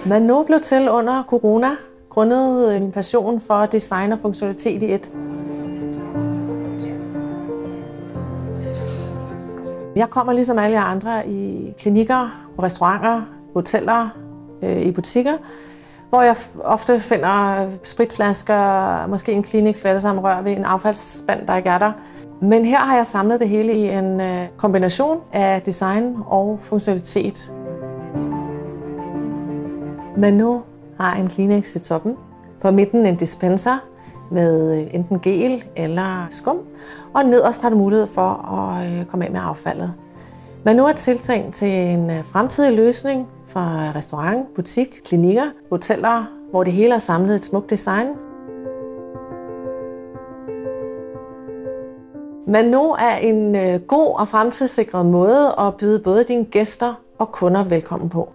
Mano blev til under corona, grundet min passion for design og funktionalitet i et. Jeg kommer ligesom alle andre i klinikker, på restauranter, hoteller, i butikker, hvor jeg ofte finder spritflasker, måske en Kleenex vattesamrør ved en affaldsspand, der ikke er der. Men her har jeg samlet det hele i en kombination af design og funktionalitet. Mano har en Kleenex i toppen, på midten en dispenser med enten gel eller skum, og nederst har du mulighed for at komme af med affaldet. Mano er tiltænkt til en fremtidig løsning for restaurant, butik, klinikker, hoteller, hvor det hele er samlet i et smukt design. Mano er en god og fremtidssikret måde at byde både dine gæster og kunder velkommen på.